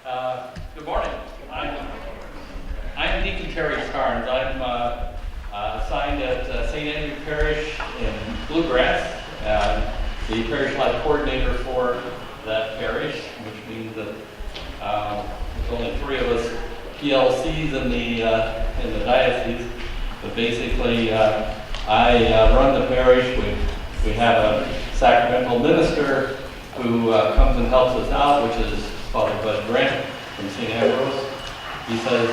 Good morning. I'm Deacon Starns. I'm assigned at St. Andrew Parish in Bluegrass, the parish life coordinator for that parish, which means that there's only 3 of us PLCs in the diocese. But basically, I run the parish. We have a sacramental minister who comes and helps us out, which is Father Bud Grant from St. Ambrose. He says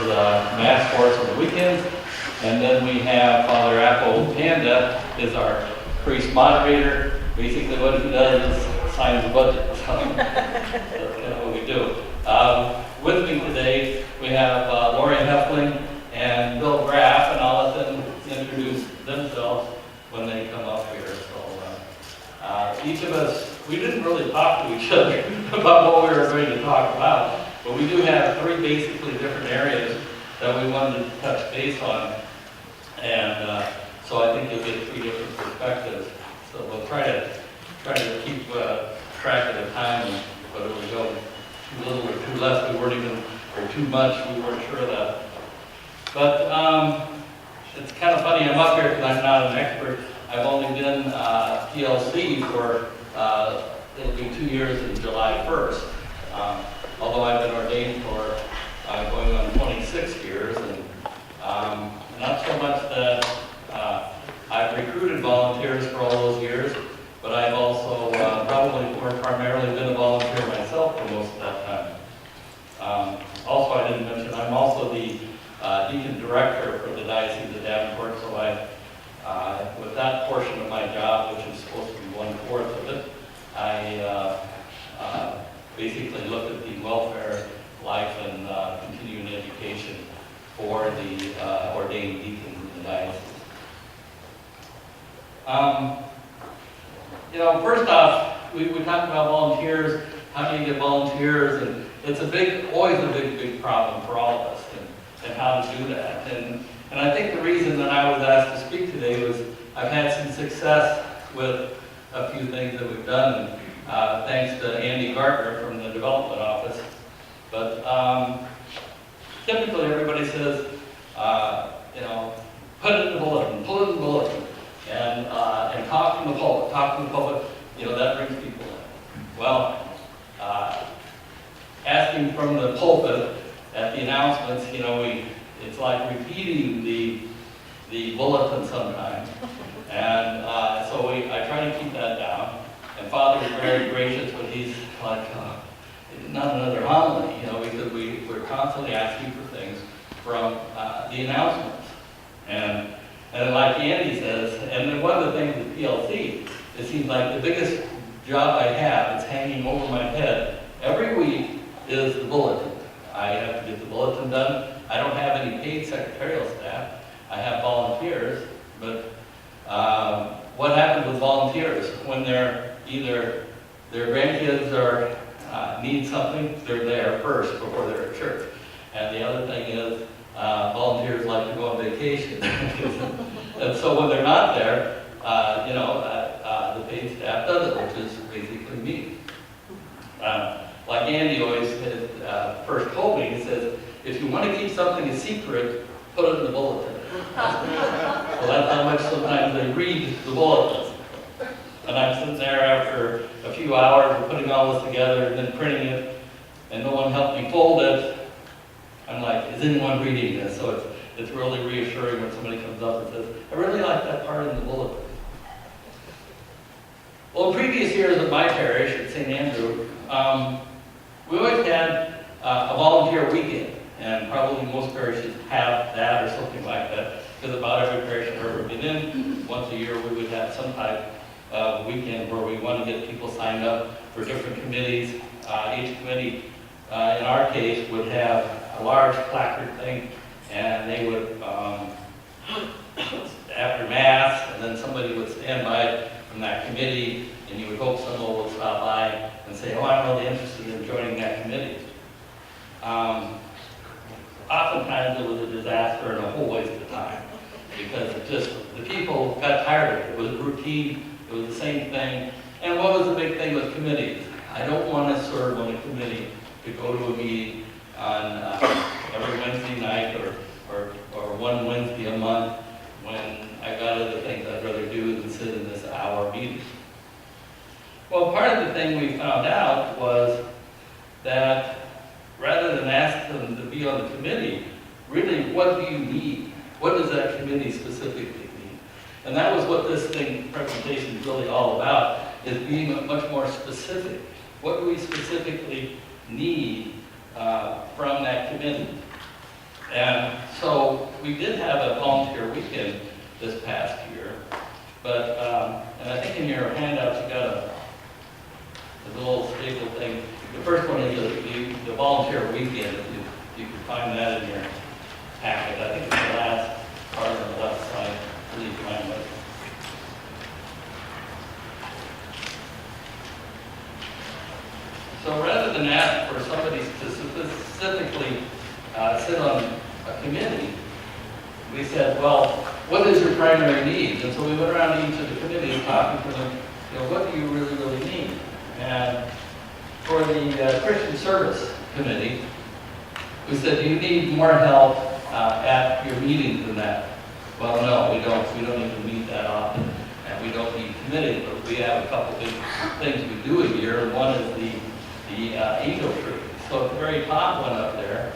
Mass for us on the weekends. And then we have Father Apple Panda is our priest moderator. Basically what he does is signs the budget. So that's kind of what we do. With me today we have Laurie Hoefling and Bill Graf, and I'll let them introduce themselves when they come up here. So each of us, we didn't really talk to each other about what we were going to talk about, but we do have 3 basically different areas that we wanted to touch base on, and so I think you'll get 3 different perspectives. So we'll try to keep track of the time, and whether we go too little or too less, we weren't even, or too much, we weren't sure of that. But it's kind of funny, I'm up here because I'm not an expert. I've only been PLC for, it'll be 2 years in July 1st. Although I've been ordained for going on 26 years. And not so much that I've recruited volunteers for all those years, but I've also probably more primarily been a volunteer myself for most of that time. Also, I didn't mention, I'm also the Deacon Director for the Diocese of Davenport, so with that portion of my job, which is supposed to be 1/4 of it, I basically look at the welfare, life, and continuing education for the ordained deacons in the diocese. First off, we talked about volunteers. How do you get volunteers? And it's always a big problem for all of us, and how to do that. And I think the reason that I was asked to speak today was I've had some success with a few things that we've done, thanks to Andy Gardner from the development office. But typically everybody says, put it in the bulletin, and talk from the pulpit, that brings people in. Well, asking from the pulpit at the announcements, it's like repeating the bulletin sometimes. And so I try to keep that down. And Father is very gracious when he's like, not another homily, because we're constantly asking for things from the announcements. And like Andy says, and then one of the things with PLC, it seems like the biggest job I have is hanging over my head every week is the bulletin. I have to get the bulletin done. I don't have any paid secretarial staff. I have volunteers, but what happens with volunteers when they're either their grandkids or need something, they're there first before they're at church. And the other thing is volunteers like to go on vacation. And so when they're not there, the paid staff does it, which is basically me. Like Andy always first told me, he says, if you want to keep something a secret, put it in the bulletin. So that's how much sometimes they read the bulletins. And I'm sitting there after a few hours of putting all this together and then printing it, and no one helped me fold it. I'm like, is anyone reading this? So it's really reassuring when somebody comes up and says, I really like that part in the bulletin. Well, in previous years at my parish at St. Andrew, we always had a volunteer weekend, and probably most parishes have that or something like that, because about every parish I've ever been in, once a year we would have some type of weekend where we want to get people signed up for different committees. Each committee, in our case, would have a large placard thing, and they would, after Mass, and then somebody would stand by from that committee, and you would hope someone would stop by and say, oh, I'm really interested in joining that committee. Oftentimes it was a disaster and a whole waste of time, because the people got tired of it. It was routine, it was the same thing. And what was the big thing with committees? I don't want to serve on a committee to go to a meeting on every Wednesday night or one Wednesday a month when I got other things I'd rather do than sit in this hour meeting. Well, part of the thing we found out was that rather than ask them to be on the committee, really, what do you need? What does that committee specifically need? And that was what this presentation is really all about, is being much more specific. What do we specifically need from that committee? And so we did have a volunteer weekend this past year, but, and I think in your handouts you got a little staple thing. The first one is the volunteer weekend. If you can find that in your packet. I think it's the last part on the left side. Please find it. So rather than ask for somebody to specifically sit on a committee, we said, well, what is your primary need? And so we went around to each of the committees talking to them, what do you really, really need? And for the Christian Service Committee, we said, do you need more help at your meetings than that? Well, no, we don't. We don't even meet that often, and we don't need committees, but we have a couple big things we do a year, and one is the angel tree. So at the very top one up there,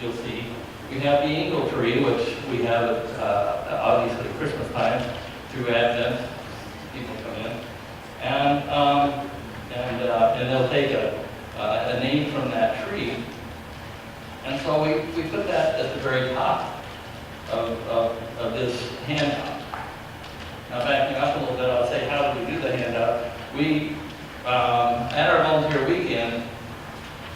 you'll see, we have the angel tree, which we have obviously at Christmas time through Advent. People come in, and they'll take a name from that tree. And so we put that at the very top of this handout. Now backing up a little bit, I'll say how do we do the handout. We, at our volunteer weekend,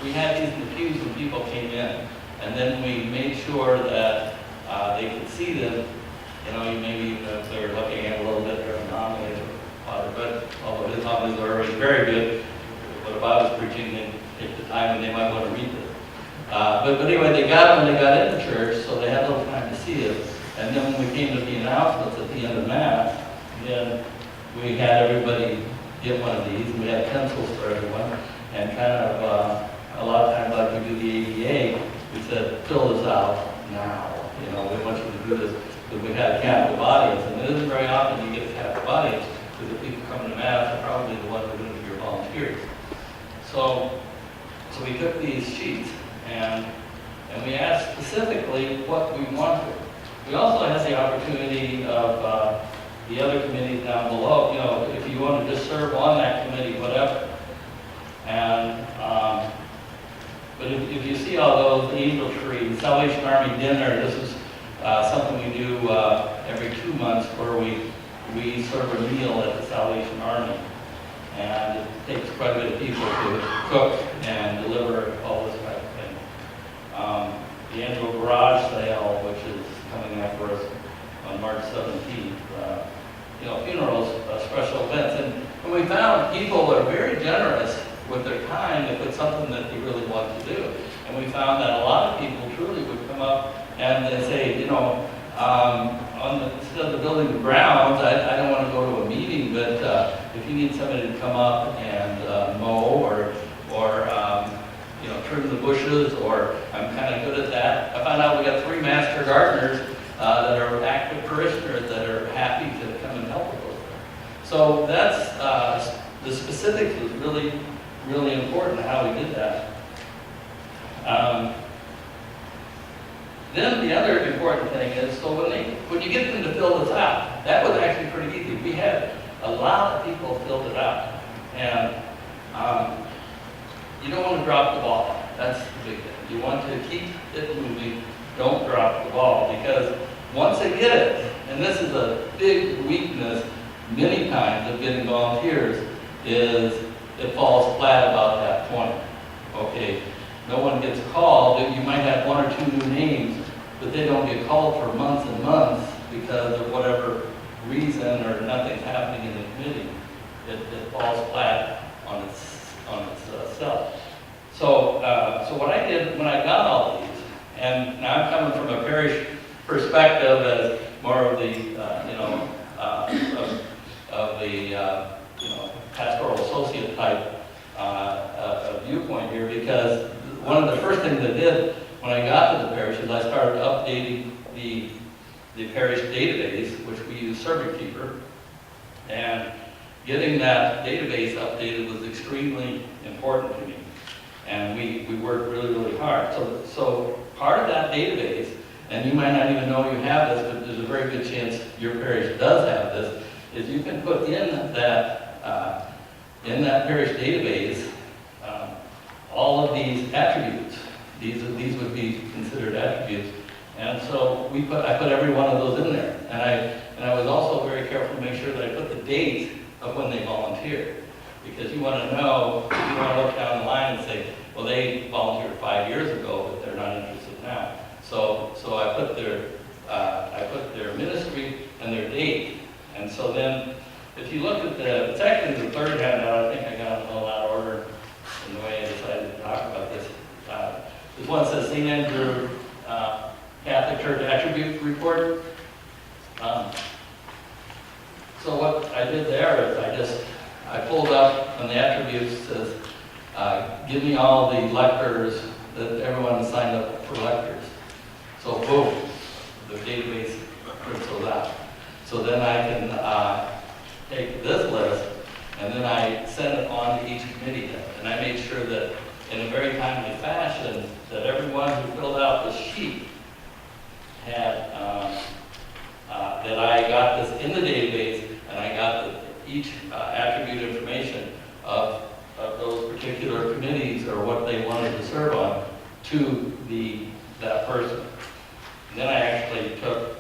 we had these in the pews when people came in. And then we made sure that they could see them. Maybe even if they were looking at a little bit their homilies or Father, but although his homilies are already very good, but if I was preaching, they'd take the time and they might want to read it. But anyway, they got it when they got into church, so they had a little time to see it. And then when we came to the announcements at the end of Mass, then we had everybody get one of these, and we had pencils for everyone, and kind of a lot of times like we do the ADA, we said, fill this out now. We want you to do this because we had a captive audience, and it isn't very often you get a captive audience because the people coming to Mass are probably the ones that are going to be your volunteers. So we took these sheets and we asked specifically what we wanted. We also had the opportunity of the other committees down below, if you want to just serve on that committee, whatever. And but if you see all those, the angel tree, the Salvation Army dinner, this is something we do every 2 months where we serve a meal at the Salvation Army. And it takes quite a bit of people to cook and deliver all this type of thing. The annual garage sale, which is coming up for us on March 17th, funerals, special events. And we found people are very generous with their time if it's something that they really want to do. And we found that a lot of people truly would come up and they say, instead of building the grounds, I don't want to go to a meeting, but if you need somebody to come up and mow or trim the bushes, or I'm kind of good at that. I found out we got 3 master gardeners that are active parishioners that are happy to come and help with those. So that's, the specifics was really, really important how we did that. Then the other important thing is, so when you get them to fill this out, that was actually pretty easy. We had a lot of people filled it out. And you don't want to drop the ball. That's the big thing. You want to keep it moving. Don't drop the ball, because once they get it, and this is a big weakness many times of getting volunteers, is it falls flat about that point. Okay, no one gets called. You might have 1 or 2 new names, but they don't get called for months and months because of whatever reason or nothing's happening in the committee. It falls flat on itself. So what I did when I got all these, and now I'm coming from a parish perspective as more of the pastoral associate type viewpoint here, because one of the first things I did when I got to the parish is I started updating the parish database, which we use Servant Keeper, and getting that database updated was extremely important to me. And we worked really, really hard. So part of that database, and you might not even know you have this, but there's a very good chance your parish does have this, is you can put in that parish database all of these attributes. These would be considered attributes. And so I put every one of those in there. And I was also very careful to make sure that I put the date of when they volunteered. Because you want to know, you want to look down the line and say, well, they volunteered 5 years ago, but they're not interested now. So I put their ministry and their date. And so then, if you look at it's actually the third handout. I think I got them a little out of order in the way I decided to talk about this. This one says St. Andrew Catholic Church Attribute Report. So what I did there is I pulled up on the attributes, says, give me all the lectors that everyone signed up for lectors. So boom, the database prints those out. So then I can take this list and then I send it on to each committee head. And I made sure that in a very timely fashion that everyone who filled out the sheet had, that I got this in the database and I got each attribute information of those particular committees or what they wanted to serve on to that person. And then I actually took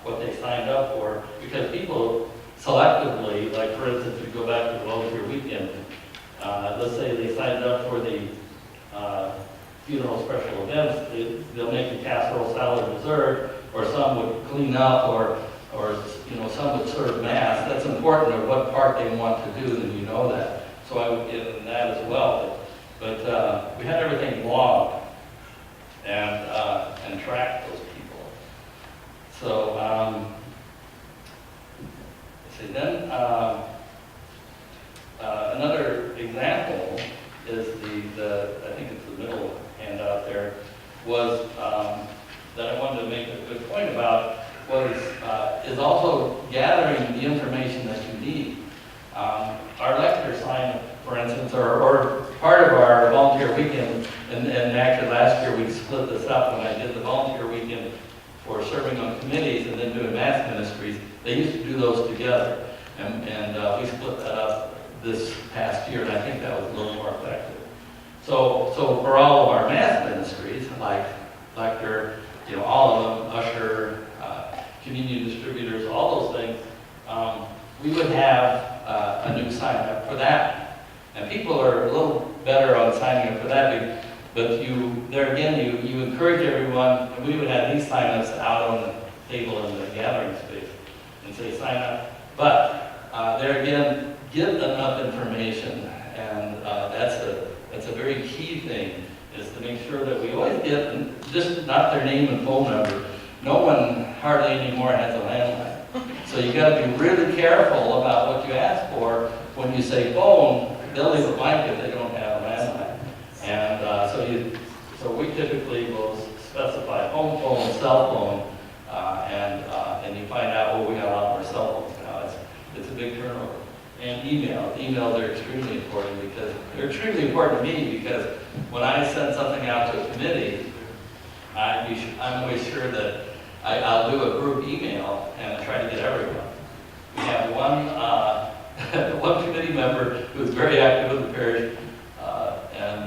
what they signed up for, because people selectively, like for instance, if you go back to the volunteer weekend, let's say they signed up for the funeral special events, they'll make a casserole, salad, dessert, or some would clean up, or some would serve mass. That's important of what part they want to do, and you know that. So I would give them that as well. But we had everything logged and tracked those people. So let's see. Then another example is I think it's the middle handout there, was that I wanted to make a good point about is also gathering the information that you need. Our lecture sign, for instance, or part of our volunteer weekend, and actually last year we split this up when I did the volunteer weekend for serving on committees and then doing mass ministries. They used to do those together, and we split that up this past year, and I think that was a little more effective. So for all of our mass ministries, like lector, all of them, usher, communion distributors, all those things, we would have a new sign up for that. And people are a little better on signing up for that, but you encourage everyone, and we would have these sign-ups out on the table in the gathering space and say sign up. But there again, get enough information, and that's a very key thing, is to make sure that we always get, just not their name and phone number. No one hardly anymore has a landline. So you got to be really careful about what you ask for. When you say phone, they'll leave a blank if they don't have a landline. And so we typically will specify home phone, cell phone, and you find out, we got a lot more cell phones now. It's a big turnover. And email. Emails are extremely important, because they're extremely important to me, because when I send something out to a committee, I'm always sure that I'll do a group email and try to get everyone. We have one committee member who's very active in the parish, and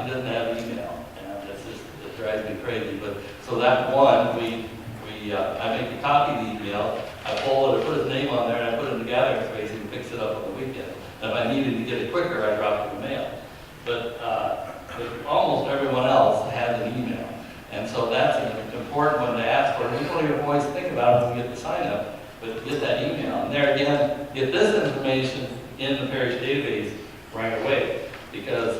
he doesn't have email, and it drives me crazy. But so that one, I make a copy of the email, I pull it, I put his name on there, and I put it in the gathering space, and he picks it up on the weekend. And if I needed to get it quicker, I drop it in the mail. But almost everyone else has an email. And so that's an important one to ask for. We don't even always think about it when we get the sign up, but get that email. And there again, get this information in the parish database right away, because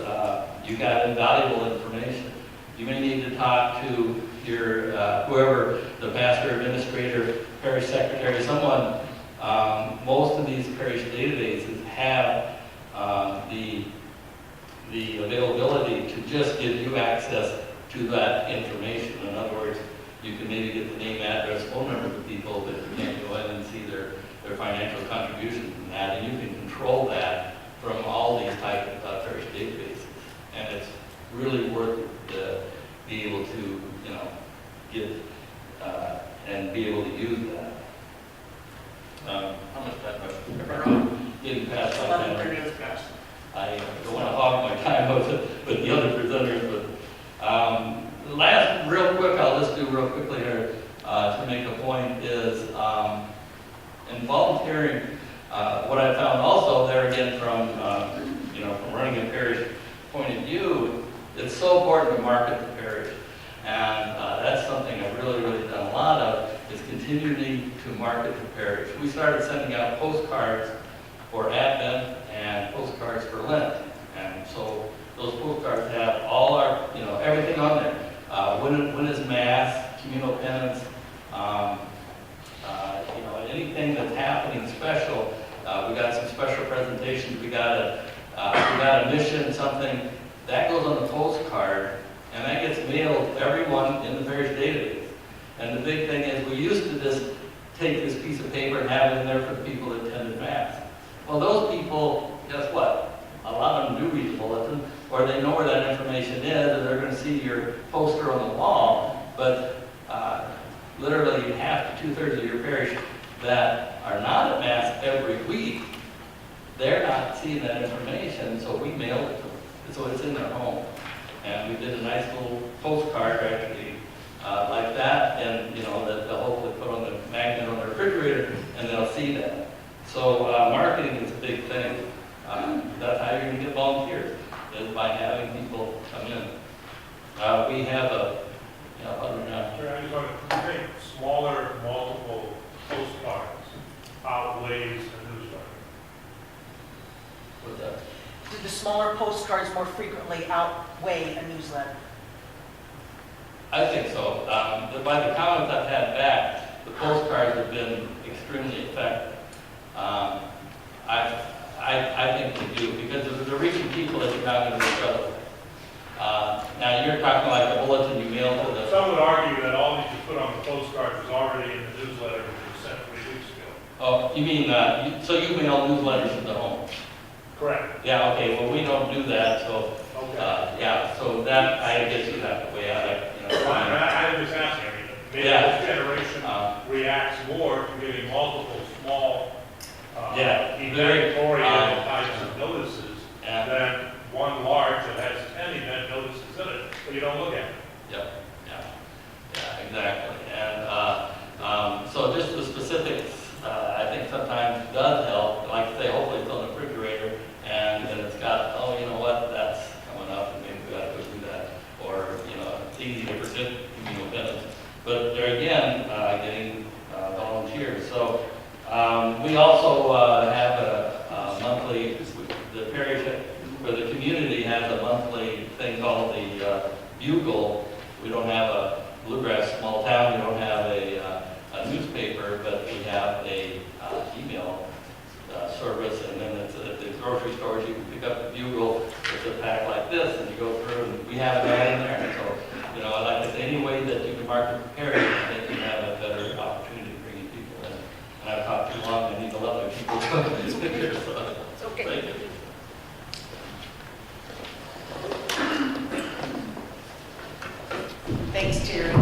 you got invaluable information. You may need to talk to your whoever, the pastor, administrator, parish secretary, someone. Most of these parish databases have the availability to just give you access to that information. In other words, you can maybe get the name, address, phone number of the people, but you can't go in and see their financial contributions from that, and you can control that from all these type of parish databases. And it's really worth it to be able to, get and be able to use that. How much time? Getting past my time. 11:30 is past. I don't want to hog my time with the other presenters, but last, real quick, I'll just do real quickly here to make a point is in volunteering. What I found also there again from from running a parish point of view, it's so important to market the parish, and that's something I've really done a lot of, is continuing to market the parish. We started sending out postcards for Advent and postcards for Lent, and so those postcards have all our everything on there. When is Mass, communal penance, anything that's happening special. We got some special presentations. We got a mission, something that goes on the postcard, and that gets mailed to everyone in the parish database. And the big thing is, we used to just take this piece of paper and have it in there for the people that attended Mass. Well, those people, guess what? A lot of them do read the bulletin, or they know where that information is, and they're going to see your poster on the wall. But literally half to 2/3 of your parish that are not at Mass every week, they're not seeing that information, so we mailed it to them. So it's in their home. And we did a nice little postcard, actually, like that, and that they'll hopefully put on the magnet on the refrigerator, and they'll see that. So marketing is a big thing. That's how you're going to get volunteers, is by having people come in. We have a, Sure, I just want to think smaller, multiple postcards outweighs the newsletter. what's that? Do the smaller postcards more frequently outweigh a newsletter? I think so. By the comments I've had back, the postcards have been extremely effective. I think they do, because they're reaching people that you're not going to reach otherwise. Now you're talking like a bulletin you mail to the... Some would argue that all that you put on the postcard was already in the newsletter which was sent 3 weeks ago. Oh, you mean, so you mail newsletters to the home? Correct. Yeah, okay, well, we don't do that, so, Okay. yeah, so that, I guess you have to weigh out, Fine, I'm just asking, maybe Yeah. this generation reacts more to getting multiple small, Yeah, event-oriented types of notices Yeah. than one large that has 10 event notices in it, but you don't look at it. Yep, yeah, exactly. And so just the specifics, I think sometimes does help. Like I say, hopefully it's on the refrigerator, and then it's got, oh, you know what, that's coming up, and maybe we got to go do that. Or, it's easy to present communal penance. But there again, getting volunteers. So we also have a monthly, the parish, or the community has a monthly thing called the Bugle. We don't have a bluegrass small town, we don't have a newspaper, but we have a email service, and then it's at the grocery stores. You can pick up the Bugle. It's a pack like this, and you go through, and we have that in there. And so, like I say, any way that you can market the parish, I think you have a better opportunity of bringing people in. And I've talked too long, I need to let other people speak here, so It's okay. thank you. Thanks, Terry.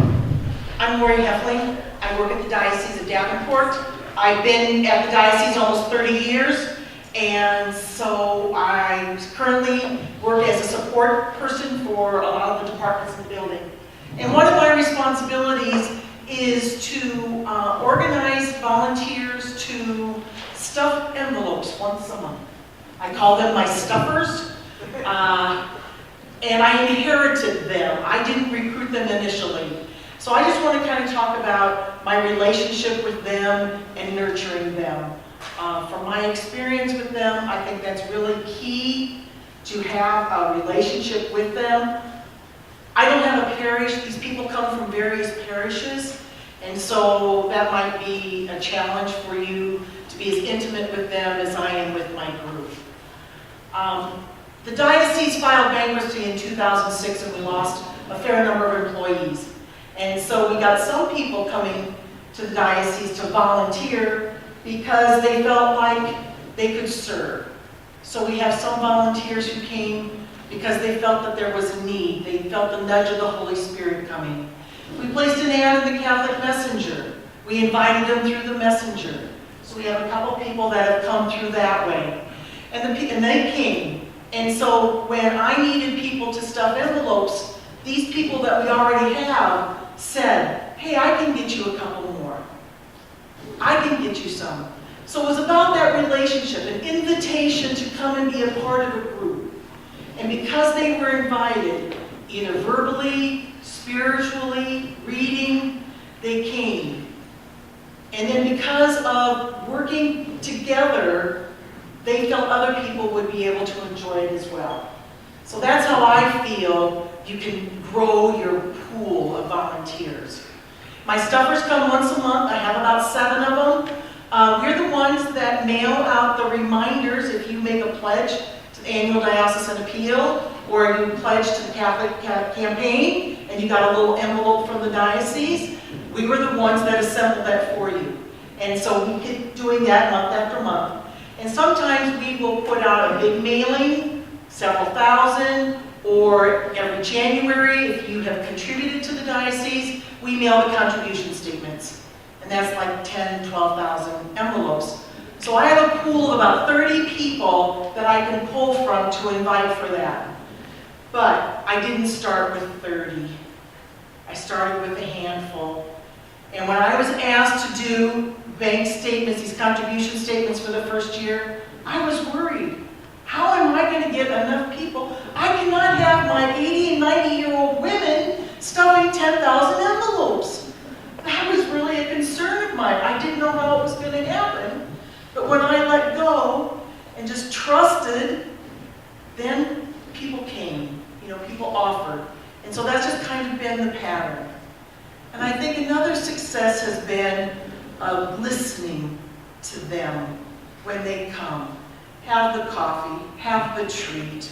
I'm Laurie Hoefling. I work at the Diocese of Davenport. I've been at the diocese almost 30 years, and so I currently work as a support person for a lot of the departments in the building. And one of my responsibilities is to organize volunteers to stuff envelopes once a month. I call them my stuffers. And I inherited them. I didn't recruit them initially. So I just want to kind of talk about my relationship with them and nurturing them. From my experience with them, I think that's really key, to have a relationship with them. I don't have a parish. These people come from various parishes, and so that might be a challenge for you to be as intimate with them as I am with my group. The diocese filed bankruptcy in 2006 and we lost a fair number of employees. And so we got some people coming to the diocese to volunteer because they felt like they could serve. So we have some volunteers who came because they felt that there was a need. They felt the nudge of the Holy Spirit coming. We placed an ad in the Catholic Messenger. We invited them through the Messenger. So we have a couple people that have come through that way. And they came. And so when I needed people to stuff envelopes, these people that we already have said, hey, I can get you a couple more. I can get you some. So it was about that relationship, an invitation to come and be a part of a group. And because they were invited, either verbally, spiritually, reading, they came. And then because of working together, they felt other people would be able to enjoy it as well. So that's how I feel you can grow your pool of volunteers. My stuffers come once a month. I have about 7 of them. We're the ones that mail out the reminders if you make a pledge to the annual diocesan appeal, or you pledge to the Catholic campaign, and you got a little envelope from the diocese. We were the ones that assembled that for you. And so we keep doing that month after month. And sometimes we will put out a big mailing, several thousand, or every January, if you have contributed to the diocese, we mail the contribution statements. And that's like 10, 12,000 envelopes. So I have a pool of about 30 people that I can pull from to invite for that. But I didn't start with 30. I started with a handful. And when I was asked to do bank statements, these contribution statements for the first year, I was worried. How am I going to get enough people? I cannot have my 80 and 90-year-old women stuffing 10,000 envelopes. That was really a concern of mine. I didn't know how it was going to happen. But when I let go and just trusted, then people came. People offered. And so that's just kind of been the pattern. And I think another success has been listening to them when they come. Have the coffee, have the treat,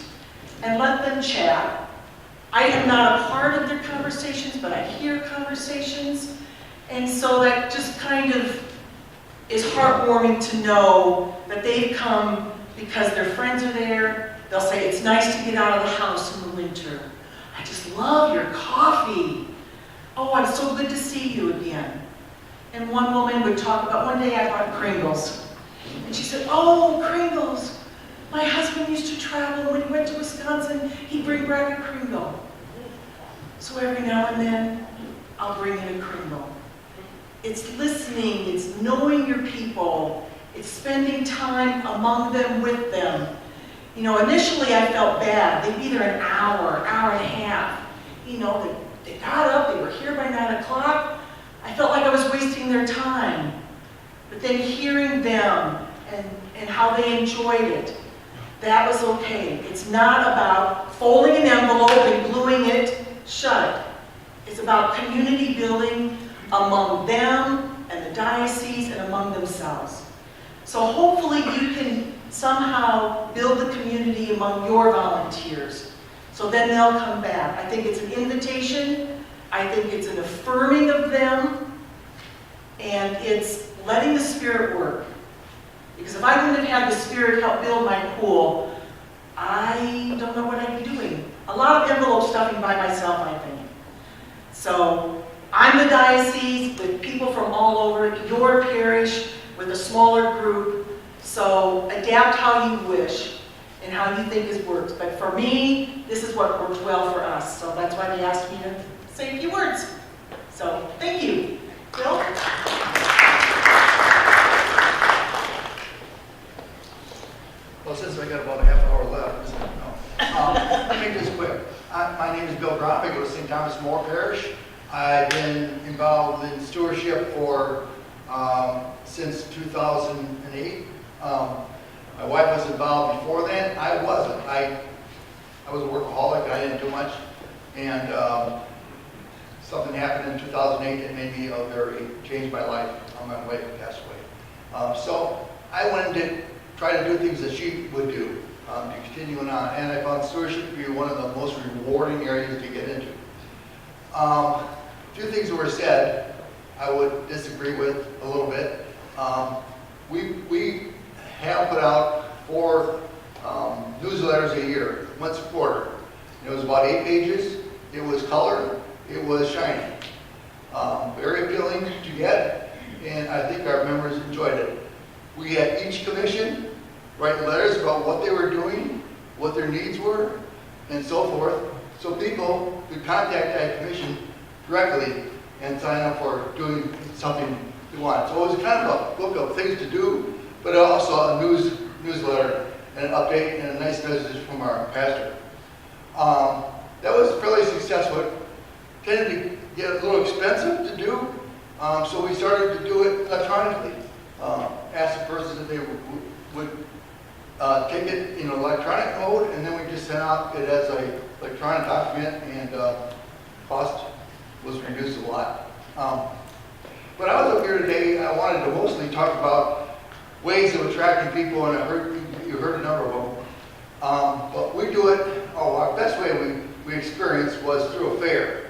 and let them chat. I am not a part of their conversations, but I hear conversations. And so that just kind of is heartwarming to know that they've come because their friends are there. They'll say, it's nice to get out of the house in the winter. I just love your coffee. Oh, it's so good to see you again. And one woman would talk about, one day I bought Pringles. And she said, oh, Pringles. My husband used to travel. When he went to Wisconsin, he'd bring back a Kringle. So every now and then, I'll bring in a Kringle. It's listening. It's knowing your people. It's spending time among them, with them. Initially I felt bad. They'd be there an hour, hour and a half. They got up, they were here by 9 o'clock. I felt like I was wasting their time. But then hearing them and how they enjoyed it, that was okay. It's not about folding an envelope and gluing it shut. It's about community building among them and the diocese and among themselves. So hopefully you can somehow build the community among your volunteers. So then they'll come back. I think it's an invitation. I think it's an affirming of them. And it's letting the Spirit work. Because if I wouldn't have had the Spirit help build my pool, I don't know what I'd be doing. A lot of envelope stuffing by myself, I think. So I'm the diocese with people from all over, your parish with a smaller group. So adapt how you wish and how you think is works. But for me, this is what works well for us. So that's why they asked me to say a few words. So thank you. Bill? Well, since I got about a half hour left, let me just quick. My name is Bill Graf. I go to St. Thomas More Parish. I've been involved in stewardship for since 2008. My wife was involved before then. I wasn't. I was a workaholic. I didn't do much. And something happened in 2008 that made me changed my life. My wife passed away. So I wanted to try to do things that she would do. to continuing on. And I found stewardship to be one of the most rewarding areas to get into. A few things that were said, I would disagree with a little bit. We have put out 4 newsletters a year, once a quarter. It was about 8 pages. It was colored. It was shiny. Very appealing to get, and I think our members enjoyed it. We had each commission write letters about what they were doing, what their needs were, and so forth, so people could contact that commission directly and sign up for doing something they want. So it was kind of a book of things to do, but also a newsletter and an update and a nice message from our pastor. That was fairly successful. It tended to get a little expensive to do, so we started to do it electronically. Asked the person if they would take it in electronic mode, and then we just sent out it as an electronic document, and cost was reduced a lot. But I was up here today, I wanted to mostly talk about ways of attracting people, and I heard you heard a number of them. But we do it, our best way we experienced was through a fair.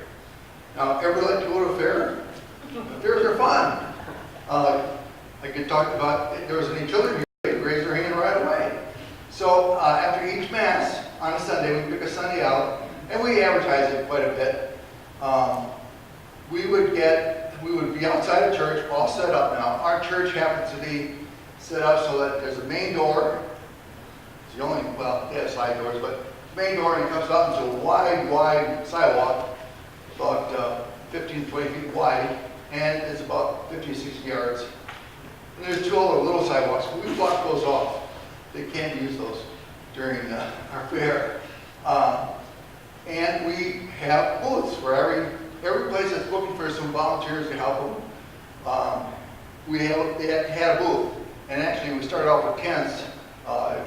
Now, everybody like to go to a fair? Fairs are fun. I could talk about, if there was any children here, they'd raise their hand right away. So after each Mass on a Sunday, we pick a Sunday out, and we advertise it quite a bit. We would be outside of church, all set up now. Our church happens to be set up so that there's a main door. It's the only, well, they have side doors, but main door, and it comes up into a wide sidewalk, about 15, 20 feet wide, and it's about 50, 60 yards. And there's 2 other little sidewalks. We block those off. They can't use those during our fair. And we have booths for every place that's looking for some volunteers to help them. They had a booth, and actually we started off with tents,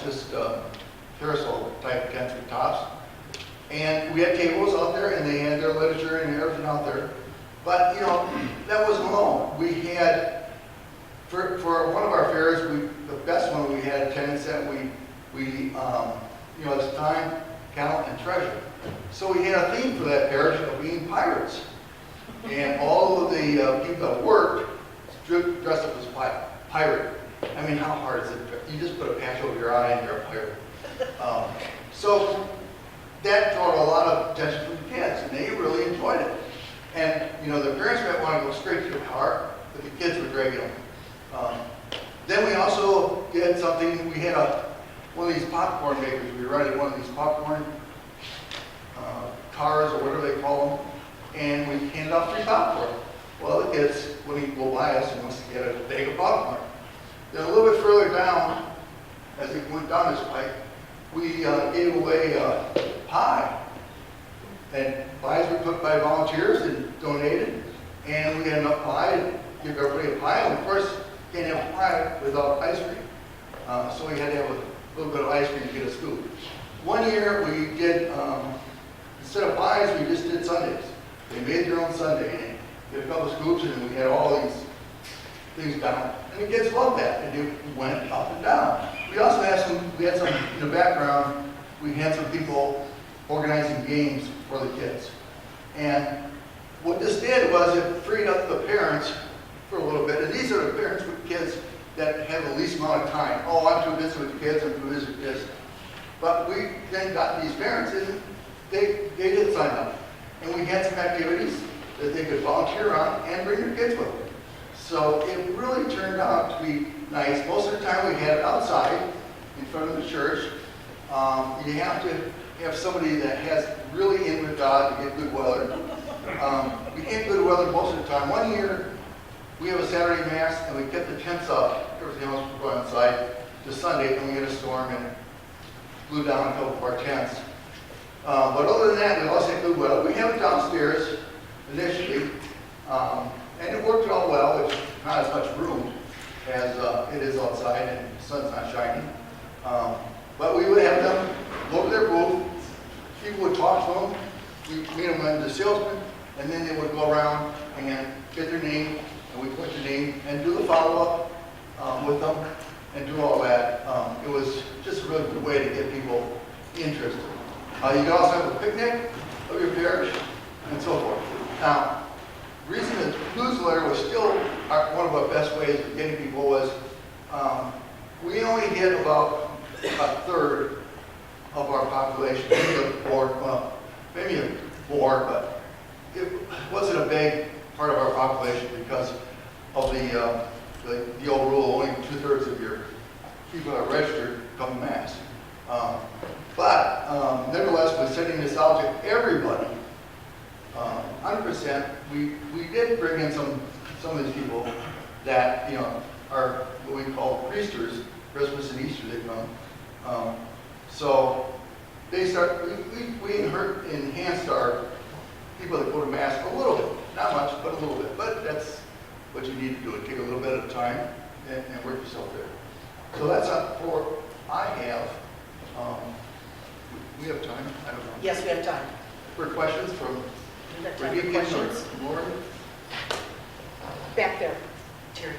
just carousel type tents with tops. And we had tables out there, and they had their literature and everything out there. But that wasn't alone. We had for one of our fairs, the best one we had attendance at. It's time, talent, and treasure. So we had a theme for that parish of being pirates. And all of the people that worked dressed up as pirate. I mean, how hard is it? You just put a patch over your eye and you're a pirate. So that brought a lot of attention from the kids, and they really enjoyed it. And, the parents might want to go straight to the car, but the kids were dragging them. Then we also did something, we had one of these popcorn makers. We rented one of these popcorn cars, or whatever they call them, and we handed out free popcorn. Well, the kids wouldn't go by us and wants to get a bag of popcorn. Then a little bit further down, as it went down this pipe, we gave away pie. And pies were cooked by volunteers and donated, and we had enough pie to give everybody a pie. And of course, you can't have pie without ice cream. So we had to have a little bit of ice cream to get a scoop. One year we did, instead of pies, we just did sundaes. They made their own sundae, and did a couple of scoops, and we had all these things down. And the kids loved that, and it went up and down. We also had some in the background, we had some people organizing games for the kids. And what this did was it freed up the parents for a little bit. And these are the parents with kids that have the least amount of time. Oh, I'm too busy with the kids, I'm too busy with this. But we then got these parents, and they did sign up. And we had some activities that they could volunteer on and bring their kids with them. So it really turned out to be nice. Most of the time we had it outside in front of the church. You have to have somebody that has really in with God to get good weather. We had good weather most of the time. One year we have a Saturday Mass, and we kept the tents up. Everything else was going outside to Sunday, and we had a storm and blew down a couple of our tents. But other than that, we also had good weather. We have it downstairs initially, and it worked out well. It's not as much room as it is outside, and the sun's not shining. But we would have them go to their booth. People would talk to them. We meet them as the salesman, and then they would go around and get their name, and we put their name and do the follow-up with them. and do all that. It was just a really good way to get people interested. You can also have a picnic of your parish and so forth. Now, the reason the newsletter was still one of our best ways of getting people was we only hit about a third of our population, maybe a fourth, but it wasn't a big part of our population because of the old rule, only 2/3 of your people that are registered come to Mass. But nevertheless, by sending this out to everybody, 100%, we did bring in some of these people that, you know, are what we call priesters. Christmas and Easter they come. So they start, we enhanced our people that go to Mass a little bit. Not much, but a little bit. But that's what you need to do. Take a little bit at a time and work yourself there. So that's for I have. We have time? I don't know. Yes, we have time. For questions from We have time for Deacon or questions. Laurie? Back there, Terry.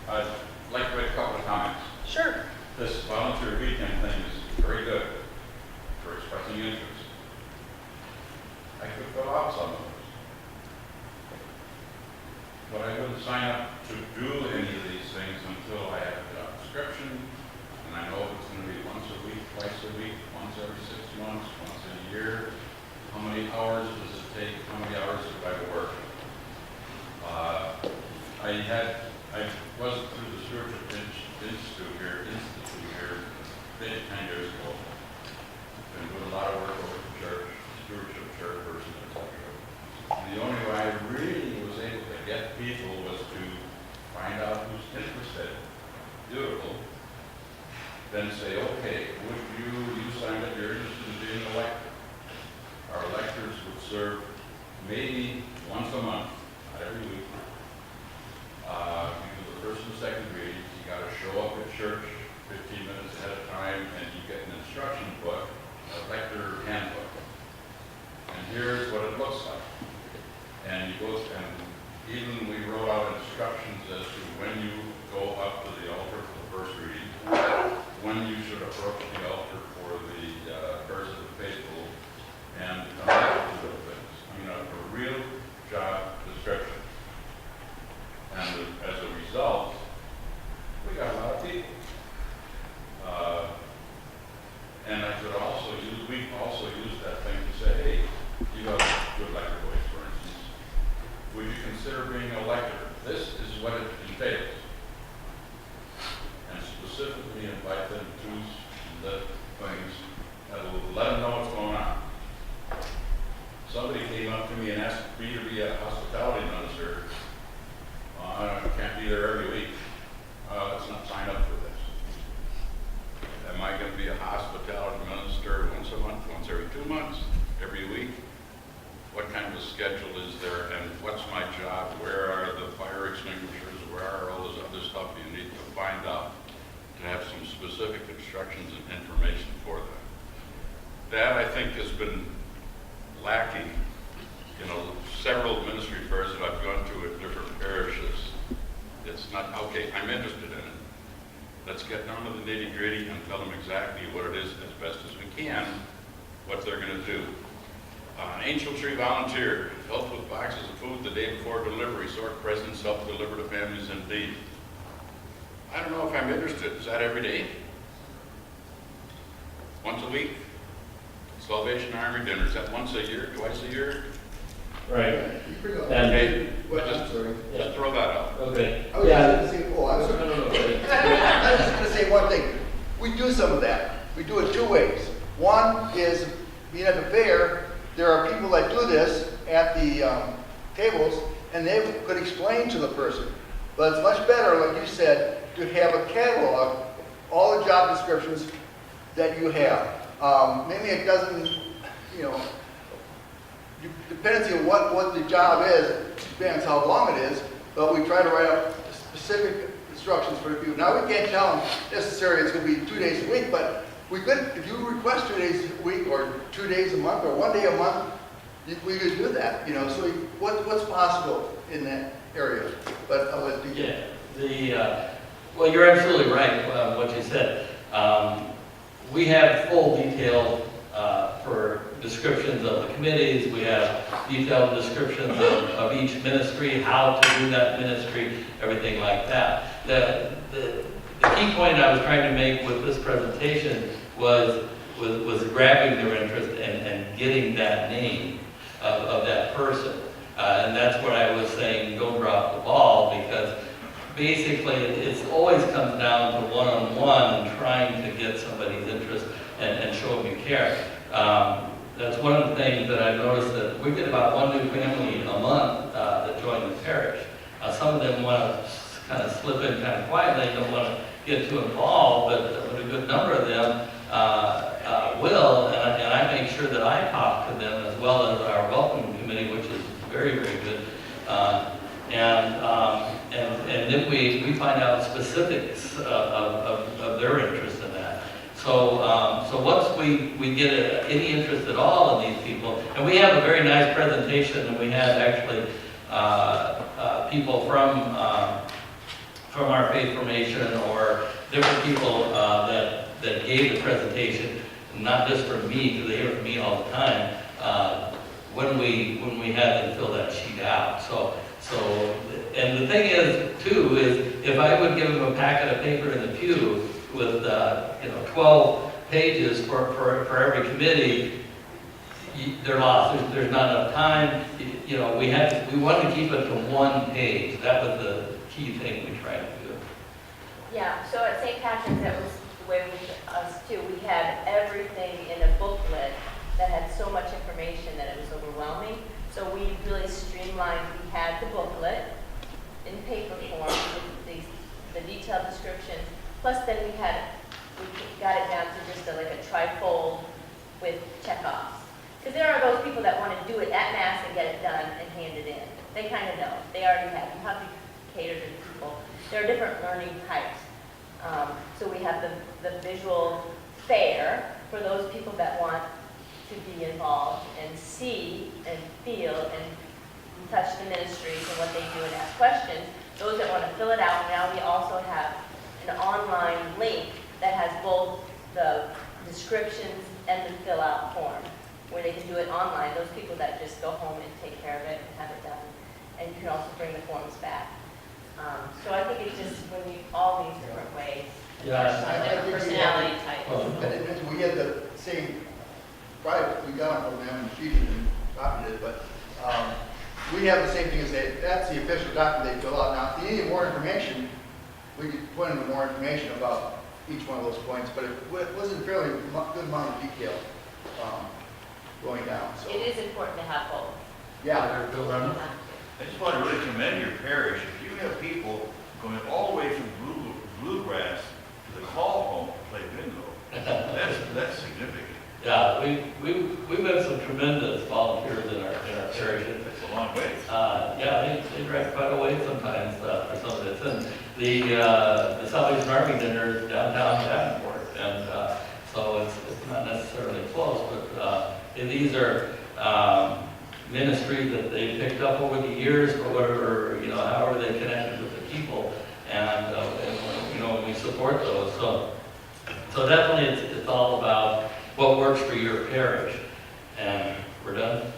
I'd like to make a couple of comments. Sure. This volunteer weekend thing is very good for expressing interest. I could fill out some of those. But I wouldn't sign up to do any of these things until I have a job description, and I know if it's going to be once a week, twice a week, once every 6 months, once a year. How many hours does it take? How many hours do I work? I was through the Stewardship Institute here, maybe 10 years ago. Been doing a lot of work over the church, stewardship, chairperson, etc. The only way I really was able to get people was to find out who's interested. Beautiful. Then say, okay, would you signed up, you're interested in being an elector. Our electors would serve maybe once a month, not every week. You do the first and second readings. You got to show up at church 15 minutes ahead of time, and you get an instruction book, an elector handbook. And here's what it looks like. And you go, and even we wrote out instructions as to when you go up to the altar for the first reading, when you should approach the altar for the prayers of the faithful, and connect to those things. I mean, a real job description. And as a result, we got a lot of people. And I could also use, we also use that thing to say, hey, you have a good elector voice, for instance. Would you consider being an elector? This is what it entails. And specifically invite them to the things that will let them know what's going on. Somebody came up to me and asked me to be a hospitality minister. I can't be there every week. Let's not sign up for this. Am I going to be a hospitality minister once a month, once every 2 months, every week? What kind of a schedule is there, and what's my job? Where are the fire extinguishers? Where are all this other stuff you need to find out to have some specific instructions and information for that? That, I think, has been lacking. You know, several ministry fairs that I've gone to at different parishes. It's not, okay, I'm interested in it. Let's get down to the nitty-gritty and tell them exactly what it is as best as we can, what they're going to do. An angel tree volunteer, help with boxes of food the day before delivery, sort presents, help deliver to families in need. I don't know if I'm interested. Is that every day? Once a week? Salvation Army dinner, is that once a year, twice a year? Right. And Okay, well, just- I'm sorry. Just throw that out. Okay. I was Yeah. just going to say, I was No, no, no. just going to say one thing. We do some of that. We do it 2 ways. One is, being at the fair, there are people that do this at the tables, and they could explain to the person. But it's much better, like you said, to have a catalog, all the job descriptions that you have. Maybe it doesn't, you know, depends on what the job is, depends how long it is, but we try to write up specific instructions for the people. Now, we can't tell them necessarily it's going to be 2 days a week, but we could, if you request 2 days a week, or 2 days a month, or 1 day a month, we could do that, you know. So what's possible in that? area, but I'll let Deacon. Yeah, well, you're absolutely right, what you said. We have full detail for descriptions of the committees. We have detailed descriptions of each ministry, how to do that ministry, everything like that. The key point I was trying to make with this presentation was grabbing their interest and getting that name of that person. And that's what I was saying, don't drop the ball, because basically it always comes down to one-on-one and trying to get somebody's interest and show them you care. That's one of the things that I've noticed, that we get about one new family a month that join the parish. Some of them want to kind of slip in kind of quietly, don't want to get too involved, but a good number of them will, and I make sure that I talk to them, as well as our welcoming committee, which is very, very good. And then we find out specifics of their interest in that. So once we get any interest at all in these people, and we have a very nice presentation, and we had actually people from our faith formation, or different people that gave the presentation, not just from me, because they hear from me all the time, when we had them fill that sheet out. So, and the thing is, too, is if I would give them a packet of paper in the pew with 12 pages for every committee, they're lost. There's not enough time. We wanted to keep it to one page. That was the key thing we tried to do. Yeah, so at St. Patrick's, that was the way us too. We had everything in a booklet that had so much information that it was overwhelming. So we really streamlined. We had the booklet in paper form with the detailed descriptions. Plus then we got it down to just like a trifold with checkoffs. Because there are those people that want to do it at Mass and get it done and hand it in. They kind of know. They already have. You have to cater to people. There are different learning types. So we have the visual fair for those people that want to be involved and see and feel and touch the ministries and what they do and ask questions. Those that want to fill it out, now we also have an online link that has both the descriptions and the fill out form, where they can do it online. Those people that just go home and take care of it and have it done. And you can also bring the forms back. So I think it's just when you all these different ways. Yeah. Personality types. And we had the same, we got them from them and she didn't copied it, but we have the same thing as that's the official document they fill out. Now, if you need more information, we could put in more information about each one of those points, but it wasn't fairly good amount of detail going down. So. It is important to have both. Yeah. I just want to really commend your parish. If you have people going all the way from bluegrass to the call home to play bingo, that's significant. Yeah, we've had some tremendous volunteers in our parish. It's a long way. Yeah, they drive quite a way sometimes for some of this. And the Salvation Army dinner is downtown Davenport, and so it's not necessarily close, but these are ministries that they picked up over the years, or whatever, however they connected with the people, and we support those. So definitely it's all about what works for your parish, and we're done.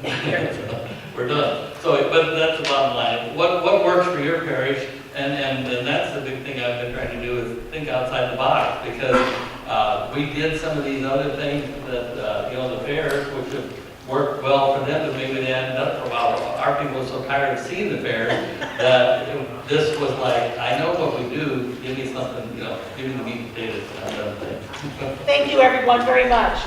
We're done. So, but that's the bottom line. What works for your parish, and that's the big thing I've been trying to do, is think outside the box, because we did some of these other things that the fairs, which have worked well for them, but maybe they hadn't done it for a while. Our people were so tired of seeing the fairs that this was like, I know what we do. Give me something, give me the meat and potatoes, and I'm done. Thank you, everyone, very much.